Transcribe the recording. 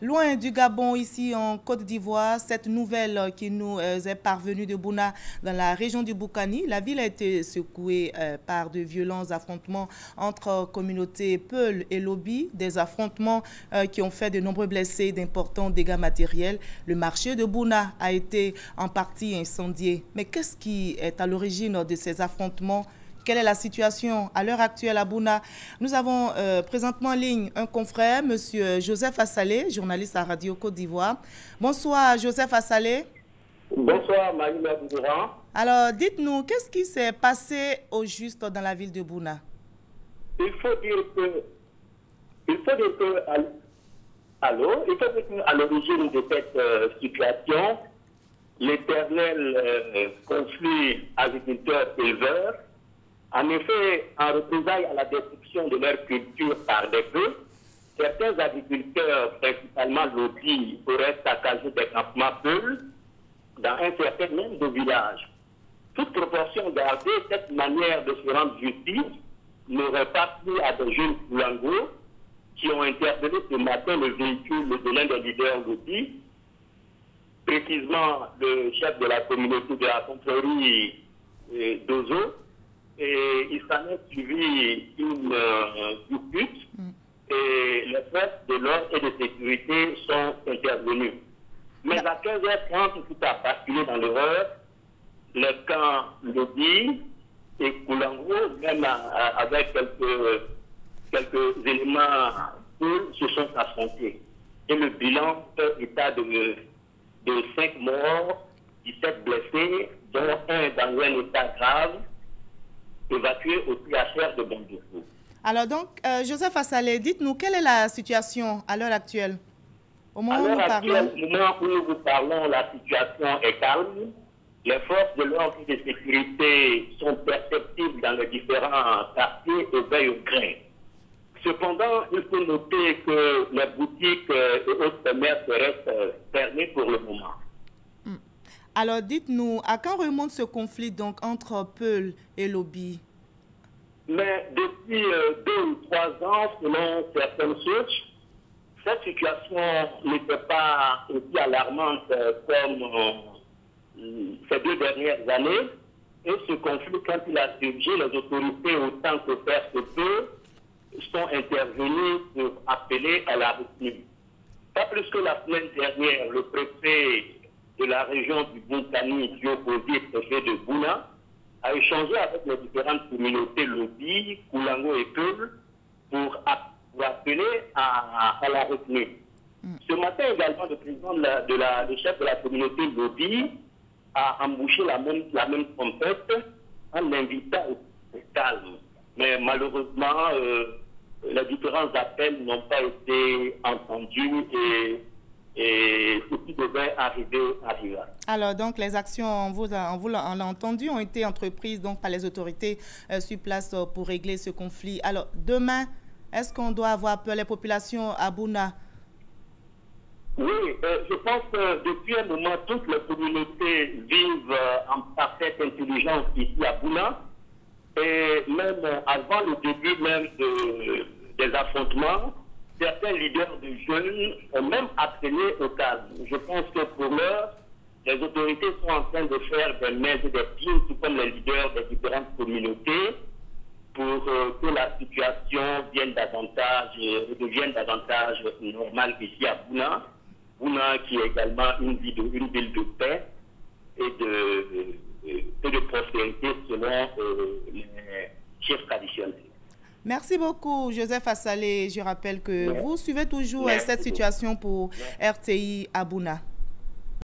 Loin du Gabon, ici en Côte d'Ivoire, cette nouvelle qui nous est parvenue de Bouna dans la région du Boukani, la ville a été secouée par de violents affrontements entre communautés Peul et Lobi, des affrontements qui ont fait de nombreux blessés et d'importants dégâts matériels. Le marché de Bouna a été en partie incendié. Mais qu'est-ce qui est à l'origine de ces affrontements? Quelle est la situation à l'heure actuelle à Bouna? Nous avons présentement en ligne un confrère, M. Joseph Assalé, journaliste à Radio Côte d'Ivoire. Bonsoir, Joseph Assalé. Bonsoir, Marie-Laure Durand. Alors, dites-nous, qu'est-ce qui s'est passé au juste dans la ville de Bouna? Il faut dire que à l'origine de cette situation, l'éternel conflit agriculteur-éleveur. En effet, en représailles à la destruction de leur culture par des feux, certains agriculteurs, principalement Lobi, auraient saccagé des campements Peul dans un certain nombre de villages. Toute proportion gardée, cette manière de se rendre justice n'aurait pas plu à des jeunes Koulangos qui ont interpellé ce matin le véhicule de l'un des leaders Lobi, précisément le chef de la communauté de la confrérie d'Ozo. Et il s'en est suivi une dispute et les forces de l'ordre et de sécurité sont intervenues. Mais à 15h30, tout a basculé dans l'horreur. Les camps Lobi et Koulango, même avec quelques éléments se sont affrontés. Et le bilan fait état de 5 morts, 17 blessés, dont un dans un état grave, évacué au CHR de Bandefou. Alors donc, Joseph Assalé, dites-nous, quelle est la situation à l'heure actuelle? Au moment où nous parlons, la situation est calme. Les forces de l'ordre et de sécurité sont perceptibles dans les différents quartiers et veillent au grain. Cependant, il faut noter que les boutiques et autres commerces restent fermés pour le moment. Alors, dites-nous, à quand remonte ce conflit donc entre Peul et Lobi? Mais depuis 2 ou 3 ans, selon certaines sources, cette situation n'était pas aussi alarmante comme ces 2 dernières années. Et ce conflit, quand il a surgi, les autorités, autant que faire se peut, sont intervenues pour appeler à la retenue. Pas plus que la semaine dernière, le préfet de la région du Boukani, Diokovi, préfet de Bouna, a échangé avec les différentes communautés Lobi, Koulango et Peul pour appeler à la retenue. Ce matin également, le président le chef de la communauté Lobi a embauché la même trompette en l'invitant au calme. Mais malheureusement, les différents appels n'ont pas été entendus et ce qui devait arriver. Alors, donc, les actions, on l'a entendu, ont été entreprises donc, par les autorités sur place pour régler ce conflit. Alors, demain, est-ce qu'on doit avoir peur, les populations à Bouna? Oui, je pense que depuis un moment, toutes les communautés vivent en parfaite intelligence ici à Bouna. Et même avant le début même des affrontements, certains leaders de jeunes ont même appelé au calme. Je pense que pour l'heure, les autorités sont en train de faire des mains et des pieds, tout comme les leaders des différentes communautés, pour que la situation devienne davantage normale ici à Bouna. Bouna qui est également une ville de paix et de prospérité selon les chefs traditionnels. Merci beaucoup, Joseph Assalé. Je rappelle que vous suivez toujours cette situation pour RTI à Bouna.